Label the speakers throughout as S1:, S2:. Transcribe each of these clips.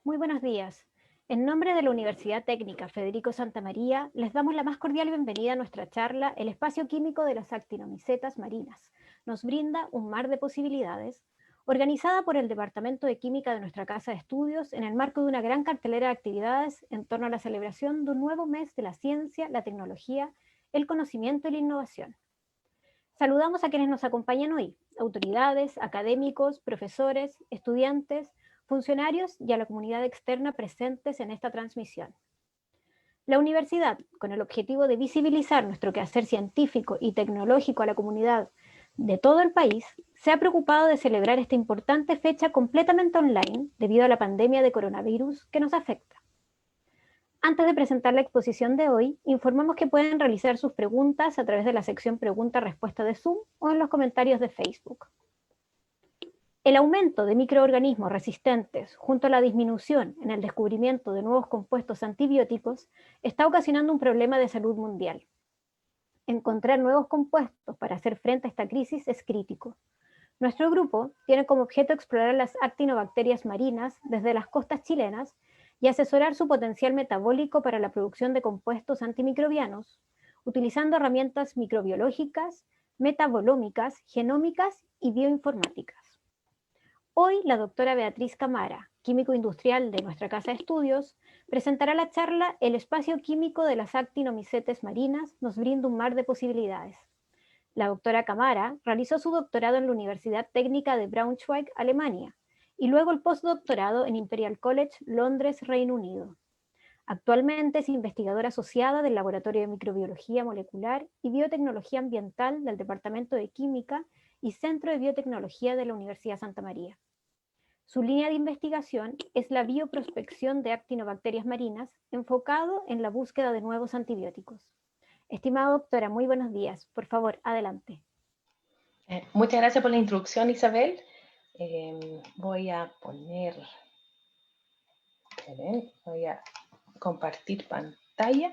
S1: Muy buenos días. En nombre de la Universidad Técnica Federico Santa María, les damos la más cordial bienvenida a nuestra charla El espacio químico de las actinomicetas marinas. Nos brinda un mar de posibilidades, organizada por el Departamento de Química de nuestra Casa de Estudios en el marco de una gran cartelera de actividades en torno a la celebración de un nuevo mes de la ciencia, la tecnología, el conocimiento y la innovación. Saludamos a quienes nos acompañan hoy, autoridades, académicos, profesores, estudiantes, funcionarios y a la comunidad externa presentes en esta transmisión. La universidad, con el objetivo de visibilizar nuestro quehacer científico y tecnológico a la comunidad de todo el país, se ha preocupado de celebrar esta importante fecha completamente online debido a la pandemia de coronavirus que nos afecta. Antes de presentar la exposición de hoy, informamos que pueden realizar sus preguntas a través de la sección Pregunta-Respuesta de Zoom o en los comentarios de Facebook. El aumento de microorganismos resistentes junto a la disminución en el descubrimiento de nuevos compuestos antibióticos está ocasionando un problema de salud mundial. Encontrar nuevos compuestos para hacer frente a esta crisis es crítico. Nuestro grupo tiene como objeto explorar las actinobacterias marinas desde las costas chilenas y asesorar su potencial metabólico para la producción de compuestos antimicrobianos, utilizando herramientas microbiológicas, metabolómicas, genómicas y bioinformáticas. Hoy la doctora Beatriz Camara, químico industrial de nuestra Casa de Estudios, presentará la charla El espacio químico de las actinomicetes marinas nos brinda un mar de posibilidades. La doctora Camara realizó su doctorado en la Universidad Técnica de Braunschweig, Alemania, y luego el postdoctorado en Imperial College, Londres, Reino Unido. Actualmente es investigadora asociada del Laboratorio de Microbiología Molecular y Biotecnología Ambiental del Departamento de Química y Centro de Biotecnología de la Universidad Santa María. Su línea de investigación es la bioprospección de actinobacterias marinas, enfocado en la búsqueda de nuevos antibióticos. Estimada doctora, muy buenos días. Por favor, adelante.
S2: Muchas gracias por la introducción, Isabel. Voy a compartir pantalla.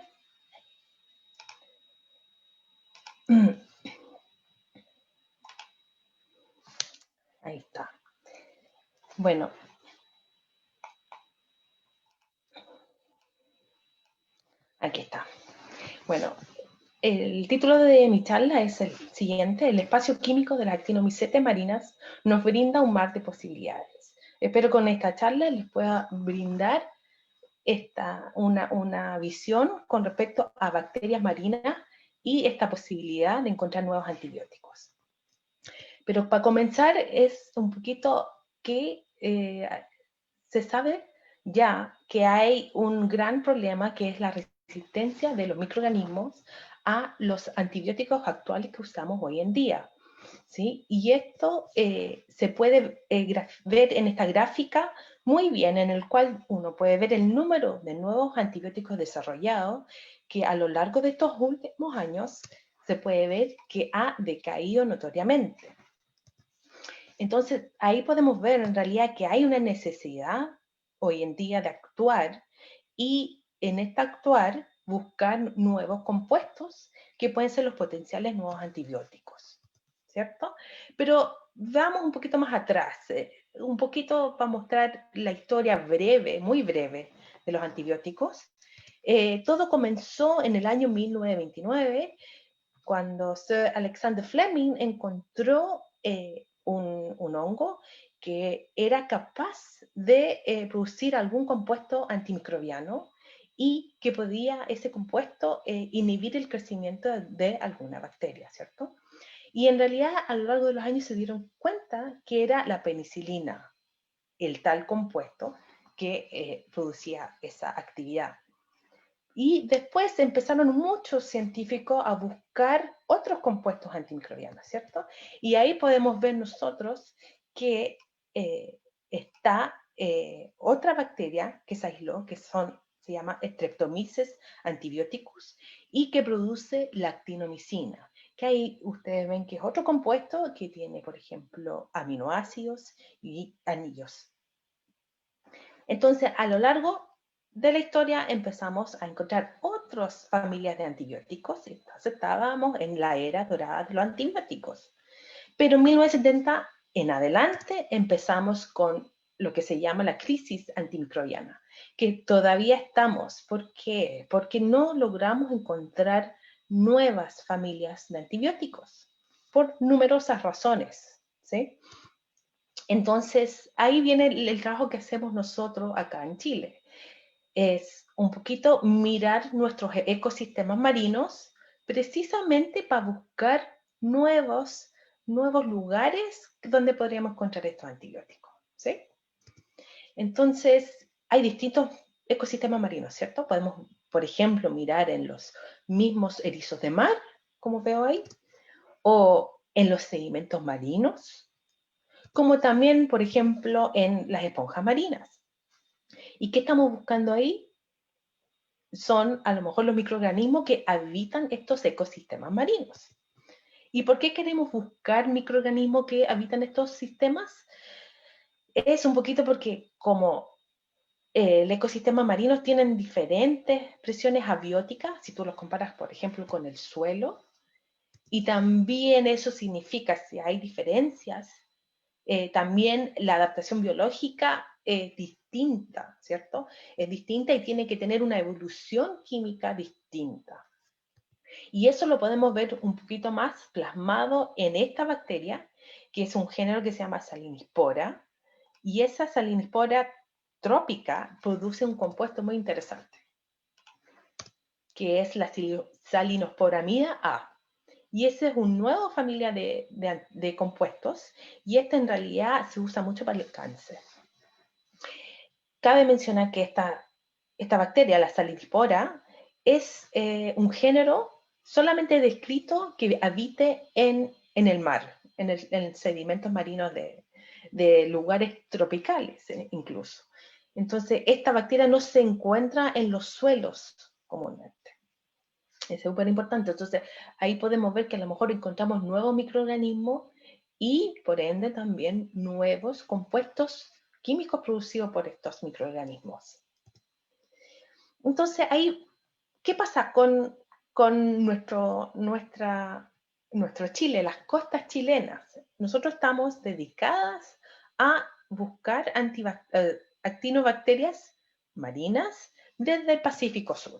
S2: Ahí está. Bueno. Aquí está. Bueno, el título de mi charla es el siguiente: el espacio químico de las actinomicetes marinas nos brinda un mar de posibilidades. Espero con esta charla les pueda brindar una visión con respecto a bacterias marinas y esta posibilidad de encontrar nuevos antibióticos. Pero para comenzar es un poquito que se sabe ya que hay un gran problema que es la resistencia de los microorganismos a los antibióticos actuales que usamos hoy en día, ¿sí? Y esto se puede ver en esta gráfica muy bien, en el cual uno puede ver el número de nuevos antibióticos desarrollados, que a lo largo de estos últimos años se puede ver que ha decaído notoriamente. Entonces, ahí podemos ver en realidad que hay una necesidad hoy en día de actuar y en esta actuar buscar nuevos compuestos que pueden ser los potenciales nuevos antibióticos, ¿cierto? Pero vamos un poquito más atrás, un poquito para mostrar la historia breve, muy breve, de los antibióticos. Todo comenzó en el año 1929, cuando Sir Alexander Fleming encontró un hongo que era capaz de producir algún compuesto antimicrobiano y que podía ese compuesto inhibir el crecimiento de alguna bacteria, ¿cierto? Y en realidad a lo largo de los años se dieron cuenta que era la penicilina, el tal compuesto que producía esa actividad. Y después empezaron muchos científicos a buscar otros compuestos antimicrobianos, ¿cierto? Y ahí podemos ver nosotros que está otra bacteria que se aisló, que se llama Streptomyces antibioticus, y que produce la actinomicina, que ahí ustedes ven que es otro compuesto que tiene, por ejemplo, aminoácidos y anillos. Entonces, a lo largo de la historia empezamos a encontrar otras familias de antibióticos, y entonces estábamos en la era dorada de los antibióticos. Pero en 1970 en adelante empezamos con lo que se llama la crisis antimicrobiana, que todavía estamos. ¿Por qué? Porque no logramos encontrar nuevas familias de antibióticos, por numerosas razones, ¿sí? Entonces, ahí viene el trabajo que hacemos nosotros acá en Chile. Es un poquito mirar nuestros ecosistemas marinos precisamente para buscar nuevos lugares donde podríamos encontrar estos antibióticos, ¿sí? Entonces, hay distintos ecosistemas marinos, ¿cierto? Podemos, por ejemplo, mirar en los mismos erizos de mar, como veo ahí, o en los sedimentos marinos, como también, por ejemplo, en las esponjas marinas. ¿Y qué estamos buscando ahí? Son a lo mejor los microorganismos que habitan estos ecosistemas marinos. ¿Y por qué queremos buscar microorganismos que habitan estos sistemas? Es un poquito porque como el ecosistema marino tienen diferentes presiones abióticas, si tú los comparas, por ejemplo, con el suelo, y también eso significa, si hay diferencias, también la adaptación biológica es distinta, ¿cierto? Es distinta y tiene que tener una evolución química distinta. Y eso lo podemos ver un poquito más plasmado en esta bacteria, que es un género que se llama Salinispora, y esa Salinispora trópica produce un compuesto muy interesante, que es la Salinosporamida A. Y esa es una nueva familia de compuestos, y esta en realidad se usa mucho para el cáncer. Cabe mencionar que esta bacteria, la Salinispora, es un género solamente descrito que habite en el mar, en sedimentos marinos de lugares tropicales incluso. Entonces, esta bacteria no se encuentra en los suelos comúnmente. Es súper importante. Entonces, ahí podemos ver que a lo mejor encontramos nuevos microorganismos y, por ende, también nuevos compuestos químicos producidos por estos microorganismos. Entonces, ahí, ¿qué pasa con nuestro Chile, las costas chilenas? Nosotros estamos dedicadas a buscar actinobacterias marinas desde el Pacífico Sur.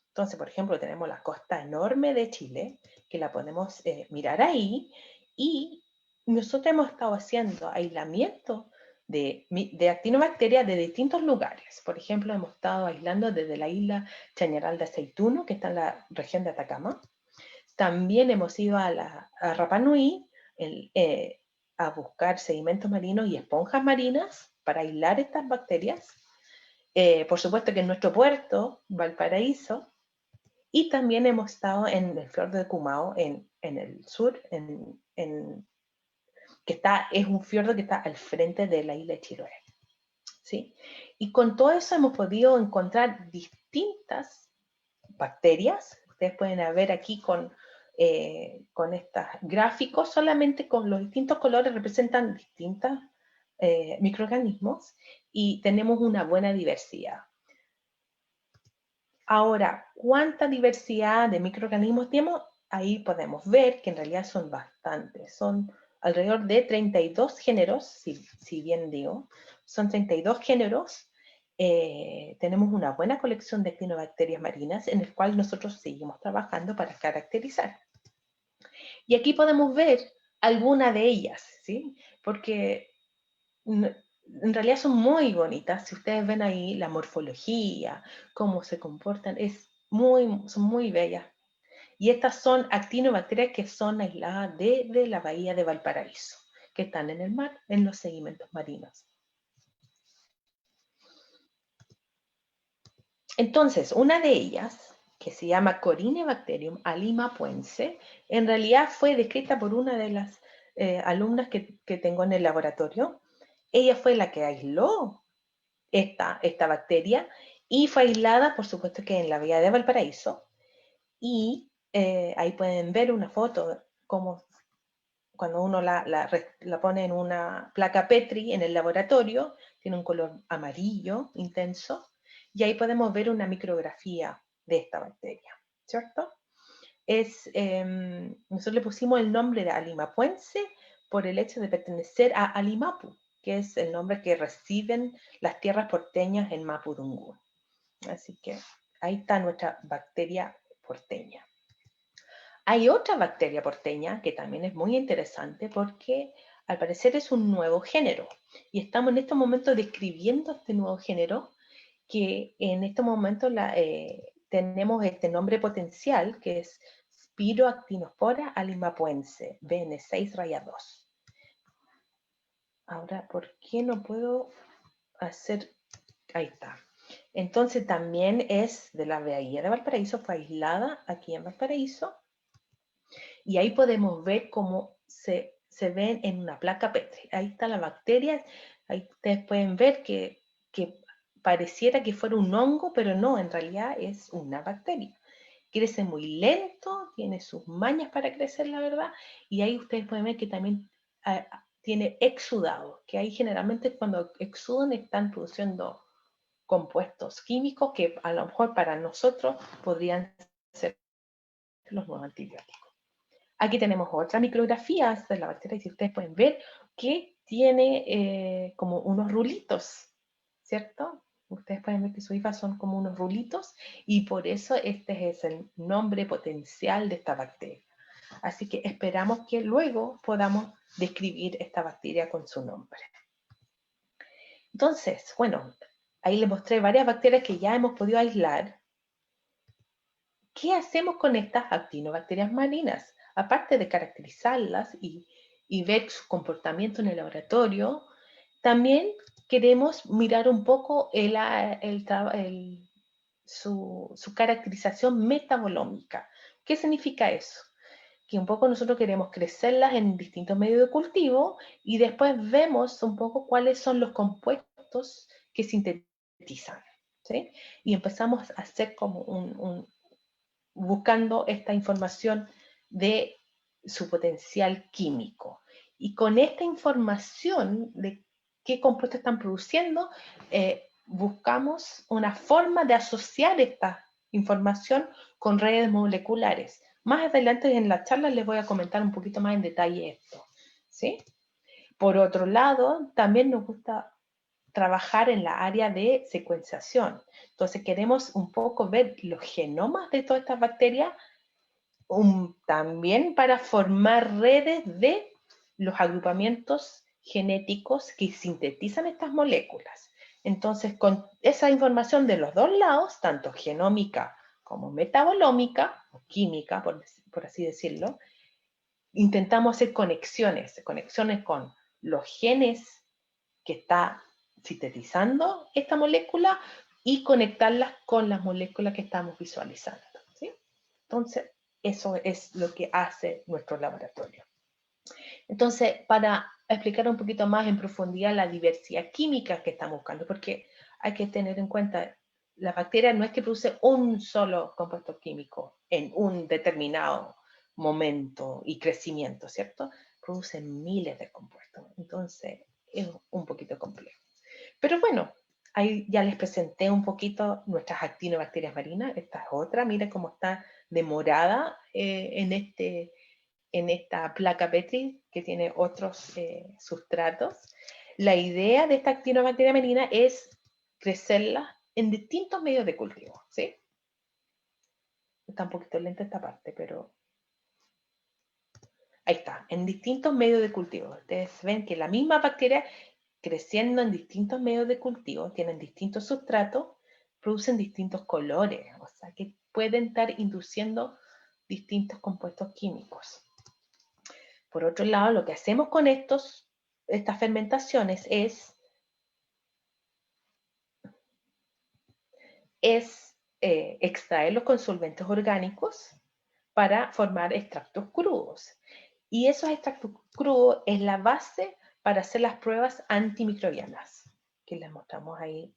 S2: Entonces, por ejemplo, tenemos la costa enorme de Chile, que la podemos mirar ahí, y nosotros hemos estado haciendo aislamiento de actinobacterias de distintos lugares. Por ejemplo, hemos estado aislando desde la isla Chañaral de Aceituno, que está en la región de Atacama. También hemos ido a Rapa Nui a buscar sedimentos marinos y esponjas marinas para aislar estas bacterias. Por supuesto que en nuestro puerto, Valparaíso, y también hemos estado en el fiordo de Cumao, en el sur, es un fiordo que está al frente de la isla de Chiloé. ¿Sí? Y con todo eso hemos podido encontrar distintas bacterias. Ustedes pueden ver aquí con estos gráficos, solamente con los distintos colores representan distintos microorganismos y tenemos una buena diversidad. Ahora, ¿cuánta diversidad de microorganismos tenemos? Ahí podemos ver que en realidad son bastantes. Son alrededor de 32 géneros, si bien digo. Son 32 géneros. Tenemos una buena colección de actinobacterias marinas en el cual nosotros seguimos trabajando para caracterizar. Y aquí podemos ver alguna de ellas, ¿sí? Porque en realidad son muy bonitas. Si ustedes ven ahí la morfología, cómo se comportan, son muy bellas. Y estas son actinobacterias que son aisladas desde la bahía de Valparaíso, que están en el mar, en los sedimentos marinos. Entonces, una de ellas, que se llama Corynebacterium alimapuense, en realidad fue descrita por una de las alumnas que tengo en el laboratorio. Ella fue la que aisló esta bacteria y fue aislada, por supuesto que en la bahía de Valparaíso. Y ahí pueden ver una foto, como cuando uno la pone en una placa Petri en el laboratorio, tiene un color amarillo intenso, y ahí podemos ver una micrografía de esta bacteria, ¿cierto? Nosotros le pusimos el nombre de alimapuense por el hecho de pertenecer a Alimapu, que es el nombre que reciben las tierras porteñas en Mapudungún. Así que ahí está nuestra bacteria porteña. Hay otra bacteria porteña que también es muy interesante porque al parecer es un nuevo género. Y estamos en estos momentos describiendo este nuevo género que en este momento tenemos este nombre potencial que es Spiroactinospora alimapuense, BN6-2. Ahora, ¿por qué no puedo hacer? Ahí está. Entonces también es de la Bahía de Valparaíso, fue aislada aquí en Valparaíso. Y ahí podemos ver cómo se ven en una placa Petri. Ahí está la bacteria. Ahí ustedes pueden ver que pareciera que fuera un hongo, pero no, en realidad es una bacteria. Crece muy lento, tiene sus mañas para crecer, la verdad, y ahí ustedes pueden ver que también tiene exudado, que ahí generalmente cuando exudan están produciendo compuestos químicos que a lo mejor para nosotros podrían ser los nuevos antibióticos. Aquí tenemos otra micrografía de la bacteria y si ustedes pueden ver que tiene como unos rulitos, ¿cierto? Ustedes pueden ver que sus hifas son como unos rulitos y por eso este es el nombre potencial de esta bacteria. Así que esperamos que luego podamos describir esta bacteria con su nombre. Entonces, bueno, ahí les mostré varias bacterias que ya hemos podido aislar. ¿Qué hacemos con estas actinobacterias marinas? Aparte de caracterizarlas y ver su comportamiento en el laboratorio, también queremos mirar un poco su caracterización metabolómica. ¿Qué significa eso? Que un poco nosotros queremos crecerlas en distintos medios de cultivo y después vemos un poco cuáles son los compuestos que sintetizan, ¿sí? Y empezamos a hacer como buscando esta información de su potencial químico. Y con esta información de qué compuestos están produciendo, buscamos una forma de asociar esta información con redes moleculares. Más adelante en la charla les voy a comentar un poquito más en detalle esto, ¿sí? Por otro lado, también nos gusta trabajar en la área de secuenciación. Entonces queremos un poco ver los genomas de todas estas bacterias, también para formar redes de los agrupamientos genéticos que sintetizan estas moléculas. Entonces, con esa información de los dos lados, tanto genómica como metabolómica, o química, por así decirlo, intentamos hacer conexiones con los genes que está sintetizando esta molécula y conectarlas con las moléculas que estamos visualizando, ¿sí? Entonces, eso es lo que hace nuestro laboratorio. Entonces, para explicar un poquito más en profundidad la diversidad química que estamos buscando, porque hay que tener en cuenta, la bacteria no es que produce un solo compuesto químico en un determinado momento y crecimiento, ¿cierto? Produce miles de compuestos. Entonces, es un poquito complejo. Pero bueno, ahí ya les presenté un poquito nuestras actinobacterias marinas. Esta es otra, mira cómo está de morada en esta placa Petri que tiene otros sustratos. La idea de esta actinobacteria marina es crecerla en distintos medios de cultivo, ¿sí? Está un poquito lenta esta parte, pero ahí está, en distintos medios de cultivo. Ustedes ven que la misma bacteria creciendo en distintos medios de cultivo, tienen distintos sustratos, producen distintos colores, o sea que pueden estar induciendo distintos compuestos químicos. Por otro lado, lo que hacemos con estas fermentaciones es extraer los consolventes orgánicos para formar extractos crudos. Y esos extractos crudos es la base para hacer las pruebas antimicrobianas, que les mostramos ahí.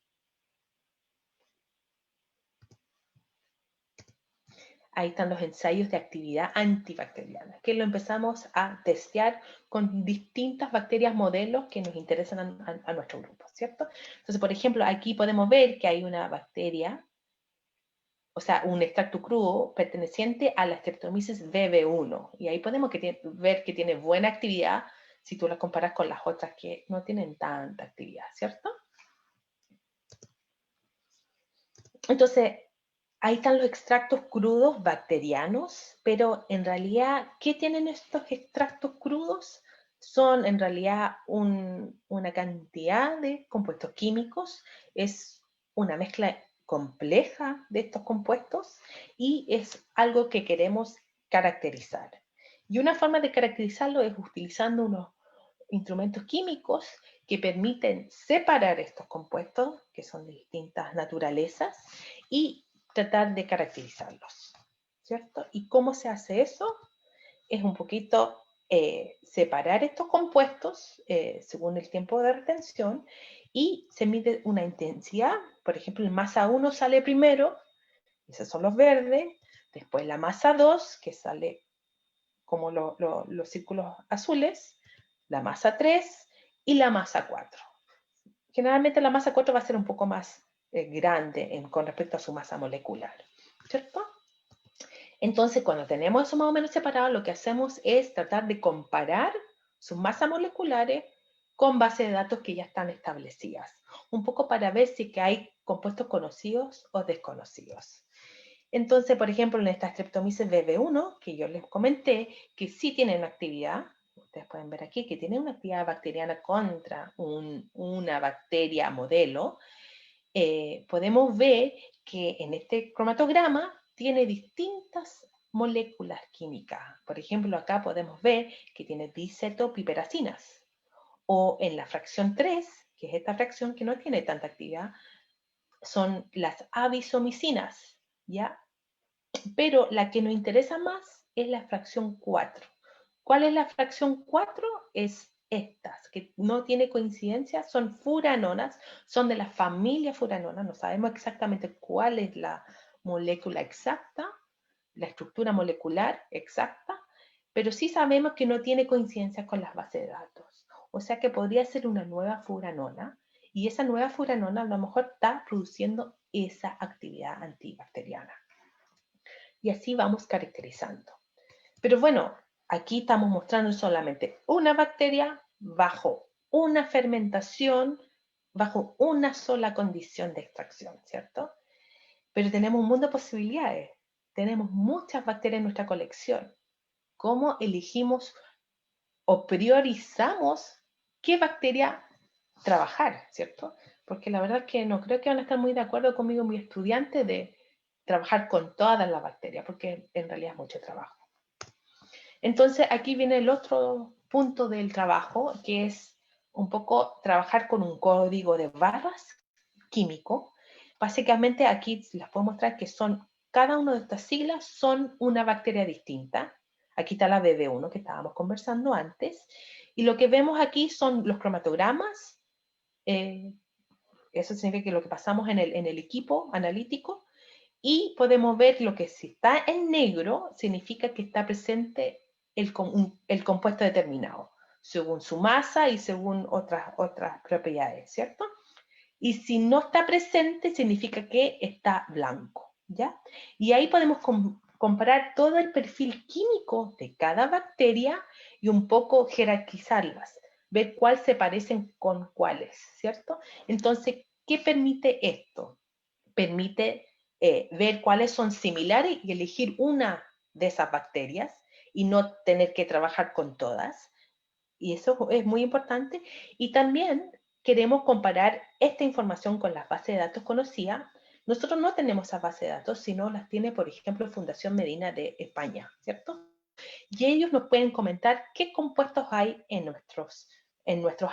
S2: Ahí están los ensayos de actividad antibacteriana, que lo empezamos a testear con distintas bacterias modelos que nos interesan a nuestro grupo, ¿cierto? Entonces, por ejemplo, aquí podemos ver que hay una bacteria, o sea, un extracto crudo perteneciente a la Streptomyces BB1, y ahí podemos ver que tiene buena actividad si tú las comparas con las otras que no tienen tanta actividad, ¿cierto? Entonces, ahí están los extractos crudos bacterianos, pero en realidad, ¿qué tienen estos extractos crudos? Son en realidad una cantidad de compuestos químicos, es una mezcla compleja de estos compuestos y es algo que queremos caracterizar. Y una forma de caracterizarlo es utilizando unos instrumentos químicos que permiten separar estos compuestos, que son de distintas naturalezas, y tratar de caracterizarlos, ¿cierto? ¿Y cómo se hace eso? Es un poquito separar estos compuestos según el tiempo de retención y se mide una intensidad. Por ejemplo, el masa 1 sale primero, esos son los verdes, después la masa 2, que sale como los círculos azules, la masa 3 y la masa 4. Generalmente la masa 4 va a ser un poco más grande con respecto a su masa molecular, ¿cierto? Entonces, cuando tenemos eso más o menos separado, lo que hacemos es tratar de comparar sus masas moleculares con bases de datos que ya están establecidas, un poco para ver si que hay compuestos conocidos o desconocidos. Entonces, por ejemplo, en esta Streptomyces BB1, que yo les comenté, que sí tienen actividad, ustedes pueden ver aquí que tiene una actividad bacteriana contra una bacteria modelo, podemos ver que en este cromatograma tiene distintas moléculas químicas. Por ejemplo, acá podemos ver que tiene dicetopiperacinas. O en la fracción 3, que es esta fracción que no tiene tanta actividad, son las avisomicinas, ¿ya? Pero la que nos interesa más es la fracción 4. ¿Cuál es la fracción 4? Es estas, que no tiene coincidencia, son furanonas, son de la familia furanona, no sabemos exactamente cuál es la molécula exacta, la estructura molecular exacta, pero sí sabemos que no tiene coincidencia con las bases de datos. O sea que podría ser una nueva furanona, y esa nueva furanona a lo mejor está produciendo esa actividad antibacteriana. Y así vamos caracterizando. Pero bueno, aquí estamos mostrando solamente una bacteria bajo una fermentación, bajo una sola condición de extracción, ¿cierto? Pero tenemos un mundo de posibilidades. Tenemos muchas bacterias en nuestra colección. ¿Cómo elegimos o priorizamos qué bacteria trabajar, ¿cierto? Porque la verdad es que no creo que van a estar muy de acuerdo conmigo mis estudiantes de trabajar con todas las bacterias, porque en realidad es mucho trabajo. Entonces aquí viene el otro punto del trabajo, que es un poco trabajar con un código de barras químico. Básicamente aquí les puedo mostrar que son, cada una de estas siglas son una bacteria distinta. Aquí está la BB1 que estábamos conversando antes. Y lo que vemos aquí son los cromatogramas. Eso significa que lo que pasamos en el equipo analítico. Y podemos ver lo que si está en negro significa que está presente el compuesto determinado, según su masa y según otras propiedades, ¿cierto? Y si no está presente significa que está blanco, ¿ya? Y ahí podemos comparar todo el perfil químico de cada bacteria y un poco jerarquizarlas, ver cuáles se parecen con cuáles, ¿cierto? Entonces, ¿qué permite esto? Permite ver cuáles son similares y elegir una de esas bacterias y no tener que trabajar con todas. Y eso es muy importante. Y también queremos comparar esta información con las bases de datos conocidas. Nosotros no tenemos esas bases de datos, sino las tiene, por ejemplo, Fundación Medina de España, ¿cierto? Y ellos nos pueden comentar qué compuestos hay en nuestros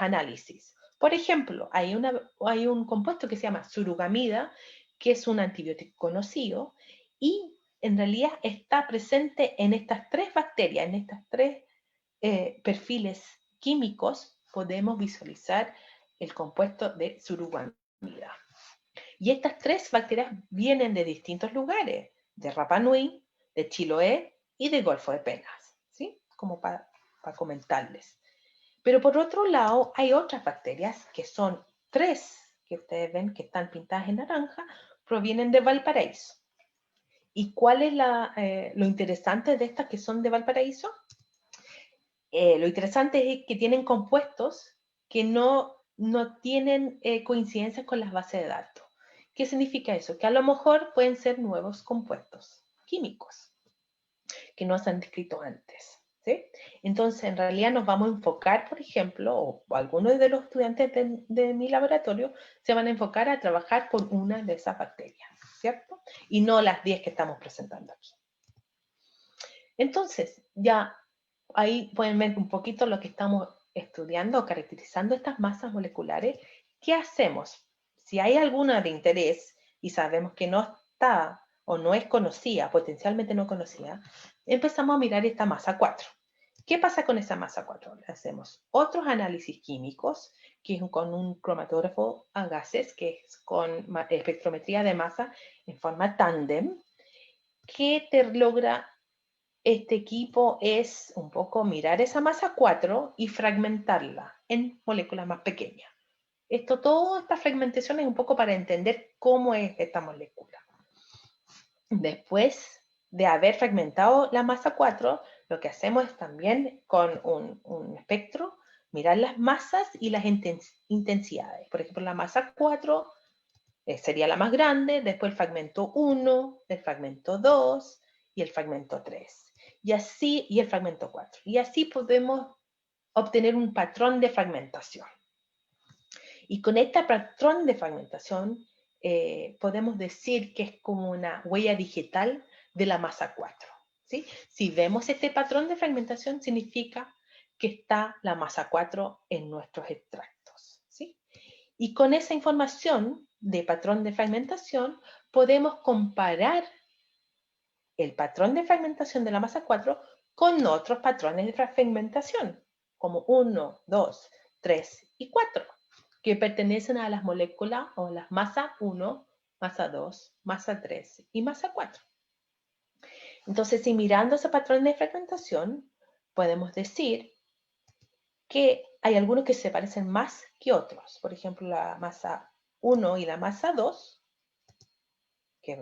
S2: análisis. Por ejemplo, hay un compuesto que se llama surugamida, que es un antibiótico conocido, y en realidad está presente en estas tres bacterias, en estas tres perfiles químicos, podemos visualizar el compuesto de surugamida. Y estas tres bacterias vienen de distintos lugares, de Rapa Nui, de Chiloé y del Golfo de Penas, ¿sí? Como para comentarles. Pero por otro lado, hay otras bacterias que son tres, que ustedes ven que están pintadas en naranja, provienen de Valparaíso. ¿Y cuál es lo interesante de estas que son de Valparaíso? Lo interesante es que tienen compuestos que no tienen coincidencias con las bases de datos. ¿Qué significa eso? Que a lo mejor pueden ser nuevos compuestos químicos que no se han descrito antes. ¿Sí? Entonces, en realidad nos vamos a enfocar, por ejemplo, o algunos de los estudiantes de mi laboratorio se van a enfocar a trabajar con una de esas bacterias, ¿cierto? Y no las 10 que estamos presentando aquí. Entonces, ya ahí pueden ver un poquito lo que estamos estudiando, caracterizando estas masas moleculares. ¿Qué hacemos? Si hay alguna de interés y sabemos que no está o no es conocida, potencialmente no conocida, empezamos a mirar esta masa 4. ¿Qué pasa con esa masa 4? Hacemos otros análisis químicos, que es con un cromatógrafo a gases, que es con espectrometría de masa en forma tándem, que te logra este equipo es un poco mirar esa masa 4 y fragmentarla en moléculas más pequeñas. Toda esta fragmentación es un poco para entender cómo es esta molécula. Después de haber fragmentado la masa 4, lo que hacemos es también con un espectro mirar las masas y las intensidades. Por ejemplo, la masa 4 sería la más grande, después el fragmento 1, el fragmento 2 y el fragmento 3. Y así, y el fragmento 4. Y así podemos obtener un patrón de fragmentación. Y con este patrón de fragmentación podemos decir que es como una huella digital de la masa 4. ¿Sí? Si vemos este patrón de fragmentación, significa que está la masa 4 en nuestros extractos. ¿Sí? Y con esa información de patrón de fragmentación, podemos comparar el patrón de fragmentación de la masa 4 con otros patrones de fragmentación, como 1, 2, 3 y 4, que pertenecen a las moléculas o las masa 1, masa 2, masa 3 y masa 4. Entonces, si mirando ese patrón de fragmentación, podemos decir que hay algunos que se parecen más que otros. Por ejemplo, la masa 1 y la masa 2, que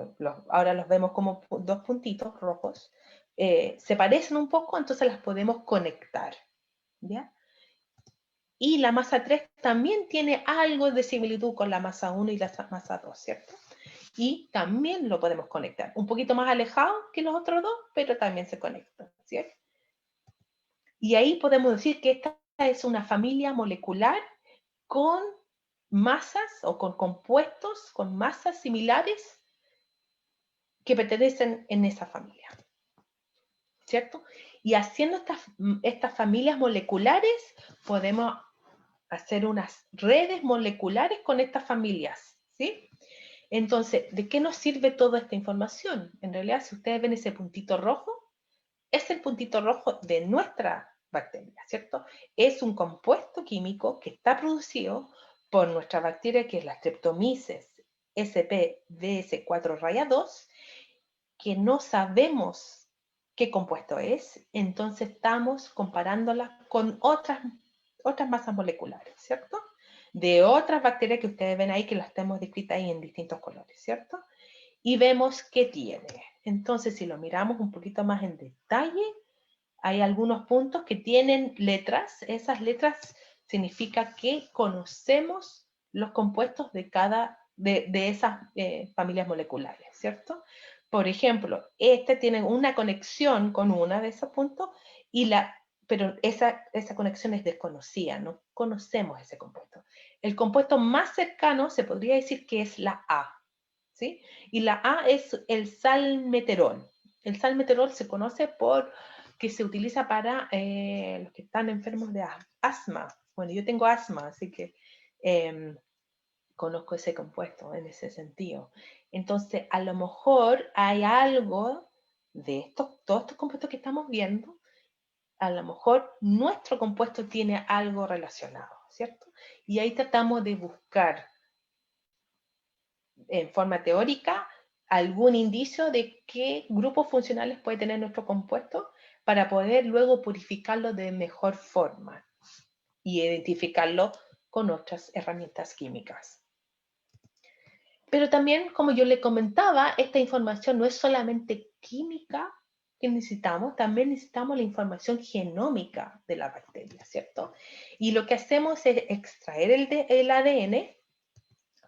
S2: ahora los vemos como dos puntitos rojos, se parecen un poco, entonces las podemos conectar, ¿ya? Y la masa 3 también tiene algo de similitud con la masa 1 y la masa 2, ¿cierto? Y también lo podemos conectar. Un poquito más alejado que los otros dos, pero también se conectan, ¿cierto? Y ahí podemos decir que esta es una familia molecular con masas o con compuestos, con masas similares que pertenecen en esa familia, ¿cierto? Y haciendo estas familias moleculares, podemos hacer unas redes moleculares con estas familias, ¿sí? Entonces, ¿de qué nos sirve toda esta información? En realidad, si ustedes ven ese puntito rojo, es el puntito rojo de nuestra bacteria, ¿cierto? Es un compuesto químico que está producido por nuestra bacteria, que es la Streptomyces sp ds4-2, que no sabemos qué compuesto es, entonces estamos comparándola con otras masas moleculares, ¿cierto? De otras bacterias que ustedes ven ahí, que las tenemos descritas ahí en distintos colores, ¿cierto? Y vemos qué tiene. Entonces, si lo miramos un poquito más en detalle, hay algunos puntos que tienen letras. Esas letras significa que conocemos los compuestos de esas familias moleculares, ¿cierto? Por ejemplo, este tiene una conexión con una de esos puntos, pero esa conexión es desconocida, no conocemos ese compuesto. El compuesto más cercano se podría decir que es la A, ¿sí? Y la A es el salmeterol. El salmeterol se conoce que se utiliza para los que están enfermos de asma. Bueno, yo tengo asma, así que conozco ese compuesto en ese sentido. Entonces, a lo mejor hay algo de todos estos compuestos que estamos viendo, a lo mejor nuestro compuesto tiene algo relacionado, ¿cierto? Y ahí tratamos de buscar en forma teórica algún indicio de qué grupos funcionales puede tener nuestro compuesto para poder luego purificarlo de mejor forma y identificarlo con otras herramientas químicas. Pero también, como yo le comentaba, esta información no es solamente química que necesitamos, también necesitamos la información genómica de la bacteria, ¿cierto? Y lo que hacemos es extraer el ADN,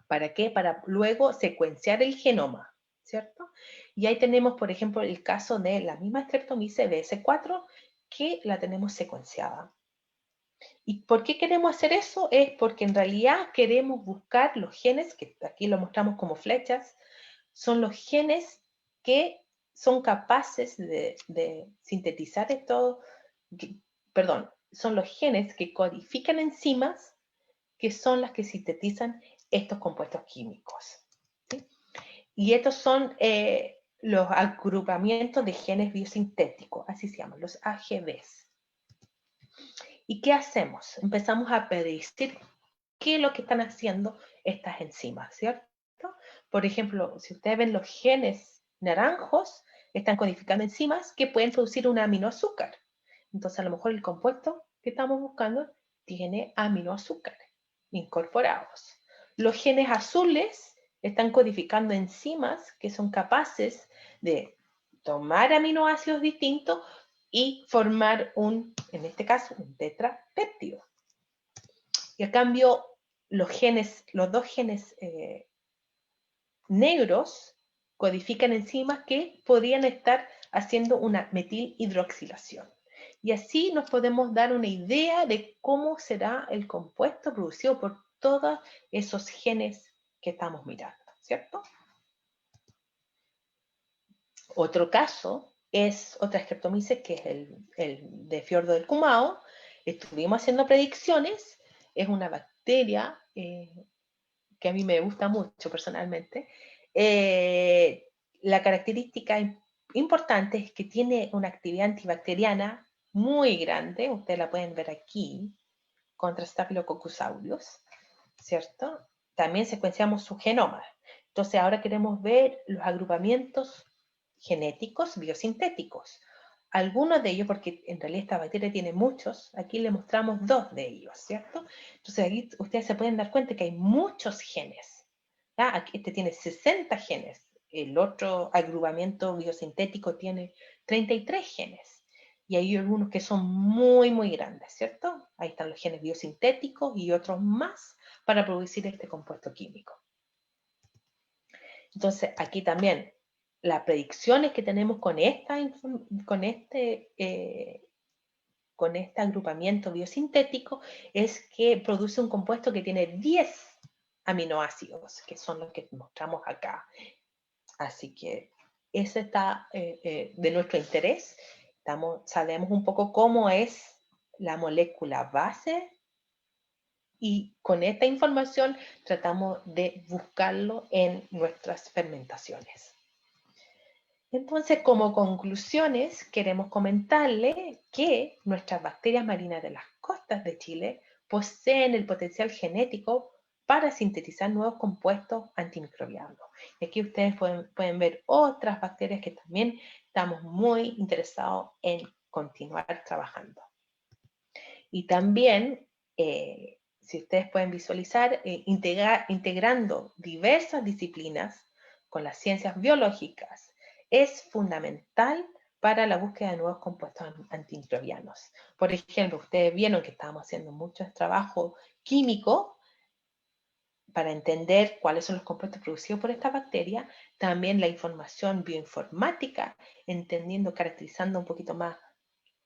S2: ¿para qué? Para luego secuenciar el genoma, ¿cierto? Y ahí tenemos, por ejemplo, el caso de la misma Streptomyces BS4, que la tenemos secuenciada. ¿Y por qué queremos hacer eso? Es porque en realidad queremos buscar los genes, que aquí lo mostramos como flechas, son los genes que son capaces de sintetizar esto, perdón, son los genes que codifican enzimas que son las que sintetizan estos compuestos químicos, ¿sí? Y estos son los agrupamientos de genes biosintéticos, así se llaman, los AGVs. ¿Y qué hacemos? Empezamos a predecir qué es lo que están haciendo estas enzimas, ¿cierto? Por ejemplo, si ustedes ven los genes naranjos, están codificando enzimas que pueden producir un aminoazúcar. Entonces, a lo mejor el compuesto que estamos buscando tiene aminoazúcares incorporados. Los genes azules están codificando enzimas que son capaces de tomar aminoácidos distintos y formar en este caso, un tetrapéptido. Y a cambio, los dos genes negros codifican enzimas que podrían estar haciendo una metilhidroxilación. Y así nos podemos dar una idea de cómo será el compuesto producido por todos esos genes que estamos mirando, ¿cierto? Otro caso es otra Streptomyces, que es el de Fiordo del Cumao. Estuvimos haciendo predicciones. Es una bacteria que a mí me gusta mucho personalmente. La característica importante es que tiene una actividad antibacteriana muy grande. Ustedes la pueden ver aquí, contra Staphylococcus aureus, ¿cierto? También secuenciamos su genoma. Entonces ahora queremos ver los agrupamientos genéticos biosintéticos. Algunos de ellos, porque en realidad esta bacteria tiene muchos, aquí le mostramos dos de ellos, ¿cierto? Entonces aquí ustedes se pueden dar cuenta que hay muchos genes. ¿Ya? Aquí este tiene 60 genes, el otro agrupamiento biosintético tiene 33 genes. Y hay algunos que son muy, muy grandes, ¿cierto? Ahí están los genes biosintéticos y otros más para producir este compuesto químico. Entonces, aquí también las predicciones que tenemos con este agrupamiento biosintético es que produce un compuesto que tiene 10 aminoácidos, que son los que mostramos acá. Así que ese está de nuestro interés. Sabemos un poco cómo es la molécula base y con esta información tratamos de buscarlo en nuestras fermentaciones. Entonces, como conclusiones, queremos comentarle que nuestras bacterias marinas de las costas de Chile poseen el potencial genético para sintetizar nuevos compuestos antimicrobianos. Y aquí ustedes pueden ver otras bacterias que también estamos muy interesados en continuar trabajando. Y también, si ustedes pueden visualizar, integrando diversas disciplinas con las ciencias biológicas, es fundamental para la búsqueda de nuevos compuestos antimicrobianos. Por ejemplo, ustedes vieron que estábamos haciendo mucho trabajo químico para entender cuáles son los compuestos producidos por esta bacteria, también la información bioinformática, entendiendo, caracterizando un poquito más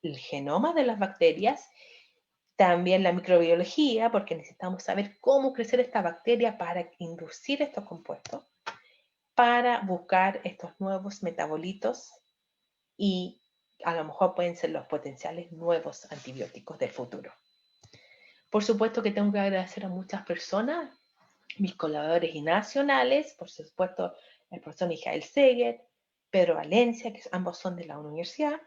S2: el genoma de las bacterias, también la microbiología, porque necesitamos saber cómo crecer esta bacteria para inducir estos compuestos, para buscar estos nuevos metabolitos y a lo mejor pueden ser los potenciales nuevos antibióticos del futuro. Por supuesto que tengo que agradecer a muchas personas, mis colaboradores y nacionales, por supuesto el profesor Mijael Seger, Pedro Valencia, que ambos son de la universidad,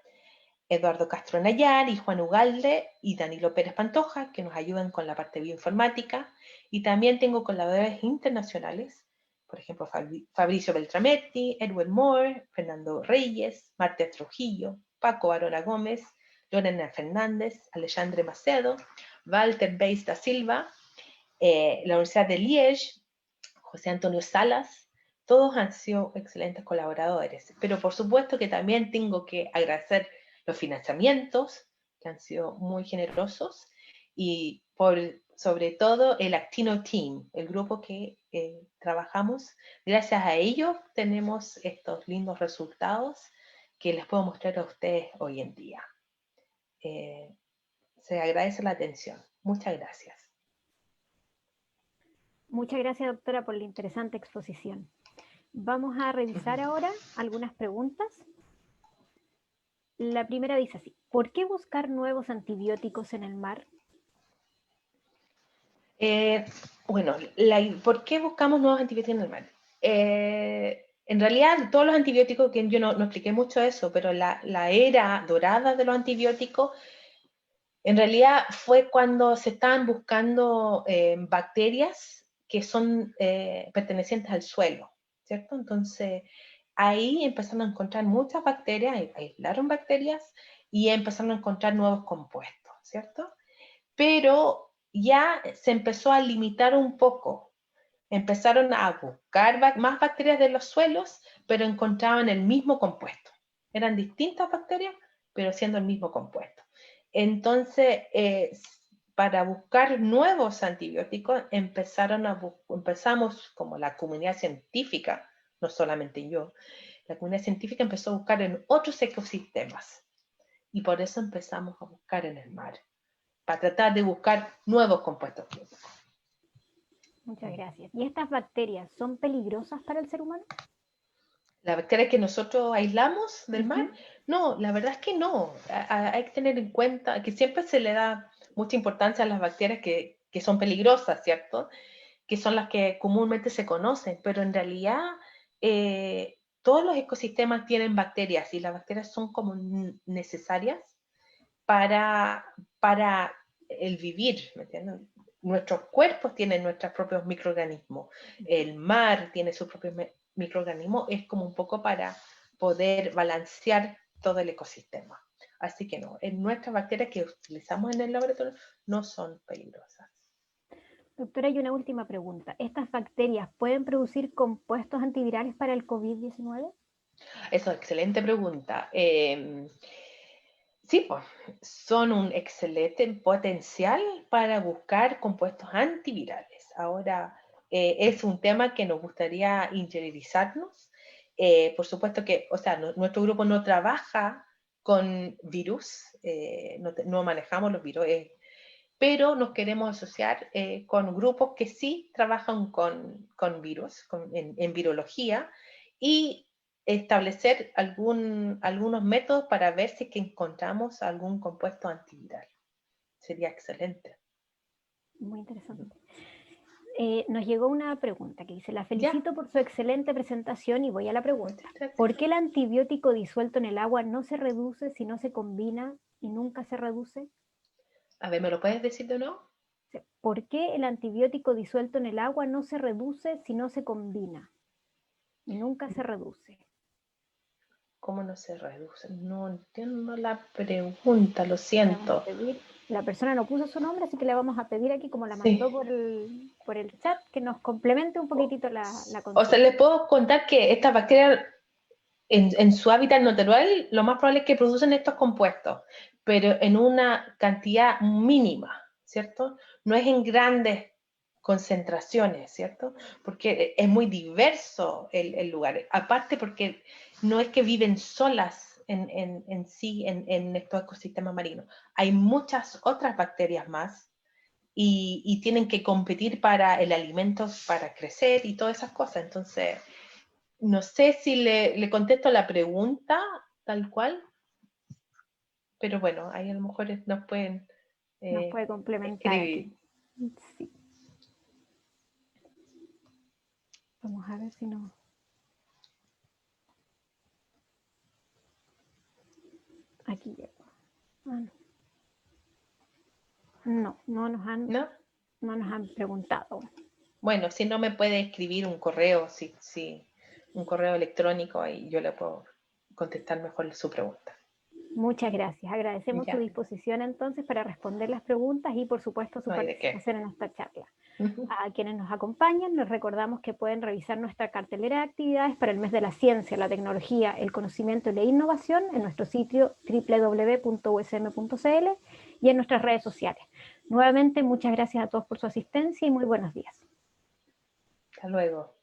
S2: Eduardo Castro Nayar y Juan Ugalde y Danilo Pérez Pantoja, que nos ayudan con la parte bioinformática. Y también tengo colaboradores internacionales, por ejemplo, Fabricio Beltrametti, Edwin Moore, Fernando Reyes, Marta Trujillo, Paco Arona Gómez, Lorena Fernández, Alexandre Macedo, Walter Beis da Silva, la Universidad de Liege, José Antonio Salas, todos han sido excelentes colaboradores, pero por supuesto que también tengo que agradecer los financiamientos, que han sido muy generosos, y sobre todo el Actino Team, el grupo que trabajamos. Gracias a ellos tenemos estos lindos resultados que les puedo mostrar a ustedes hoy en día. Se agradece la atención. Muchas gracias.
S1: Muchas gracias, doctora, por la interesante exposición. Vamos a revisar ahora algunas preguntas. La primera dice así: ¿por qué buscar nuevos antibióticos en el mar?
S2: Bueno, ¿por qué buscamos nuevos antibióticos en el mar? En realidad, todos los antibióticos, que yo no expliqué mucho eso, pero la era dorada de los antibióticos, en realidad fue cuando se estaban buscando bacterias que son pertenecientes al suelo, ¿cierto? Entonces, ahí empezaron a encontrar muchas bacterias, aislaron bacterias y empezaron a encontrar nuevos compuestos, ¿cierto? Pero ya se empezó a limitar un poco. Empezaron a buscar más bacterias de los suelos, pero encontraban el mismo compuesto. Eran distintas bacterias, pero siendo el mismo compuesto. Entonces, para buscar nuevos antibióticos, empezamos como la comunidad científica, no solamente yo, la comunidad científica empezó a buscar en otros ecosistemas. Y por eso empezamos a buscar en el mar, para tratar de buscar nuevos compuestos químicos.
S1: Muchas gracias. ¿Y estas bacterias son peligrosas para el ser humano?
S2: ¿La bacteria que nosotros aislamos del mar? No, la verdad es que no. Hay que tener en cuenta que siempre se le da mucha importancia a las bacterias que son peligrosas, ¿cierto? Que son las que comúnmente se conocen, pero en realidad todos los ecosistemas tienen bacterias y las bacterias son como necesarias para el vivir, ¿me entiendes? Nuestros cuerpos tienen nuestros propios microorganismos, el mar tiene sus propios microorganismos, es como un poco para poder balancear todo el ecosistema. Así que no, nuestras bacterias que utilizamos en el laboratorio no son peligrosas.
S1: Doctora, hay una última pregunta. ¿Estas bacterias pueden producir compuestos antivirales para el COVID-19?
S2: Esa es una excelente pregunta. Sí, pues, son un excelente potencial para buscar compuestos antivirales. Ahora, es un tema que nos gustaría interiorizarnos. Por supuesto que, o sea, nuestro grupo no trabaja con virus, no manejamos los virus, pero nos queremos asociar con grupos que sí trabajan con virus, en virología, y establecer algunos métodos para ver si que encontramos algún compuesto antiviral. Sería excelente.
S1: Muy interesante. Nos llegó una pregunta que dice: la felicito por su excelente presentación y voy a la pregunta. ¿Por qué el antibiótico disuelto en el agua no se reduce si no se combina y nunca se reduce?
S2: A ver, ¿me lo puedes decir de nuevo?
S1: ¿Por qué el antibiótico disuelto en el agua no se reduce si no se combina y nunca se reduce?
S2: ¿Cómo no se reduce? No entiendo la pregunta, lo siento.
S1: La persona no puso su nombre, así que le vamos a pedir aquí, como la
S2: Sí.
S1: mandó por el chat, que nos complemente un poquitito la consulta.
S2: O sea, les puedo contar que estas bacterias en su hábitat natural, lo más probable es que producen estos compuestos, pero en una cantidad mínima, ¿cierto? No es en grandes concentraciones, ¿cierto? Porque es muy diverso el lugar. Aparte porque no es que viven solas en sí, en estos ecosistemas marinos. Hay muchas otras bacterias más y tienen que competir para el alimento, para crecer y todas esas cosas. Entonces, no sé si le contesto la pregunta tal cual, pero bueno, ahí a lo mejor nos pueden
S1: nos puede complementar
S2: escribir.
S1: Aquí. Sí. Vamos a ver si no. Aquí llegó. Ah, no nos han,
S2: ¿No?
S1: no nos han preguntado.
S2: Bueno, si no me puede escribir un correo, un correo electrónico, y yo le puedo contestar mejor su pregunta.
S1: Muchas gracias. Agradecemos
S2: Ya,
S1: su disposición entonces para responder las preguntas y por supuesto su
S2: no hay de qué.
S1: participación en esta charla. A quienes nos acompañan, les recordamos que pueden revisar nuestra cartelera de actividades para el mes de la ciencia, la tecnología, el conocimiento y la innovación en nuestro sitio www.usm.cl y en nuestras redes sociales. Nuevamente, muchas gracias a todos por su asistencia y muy buenos días.
S2: Hasta luego.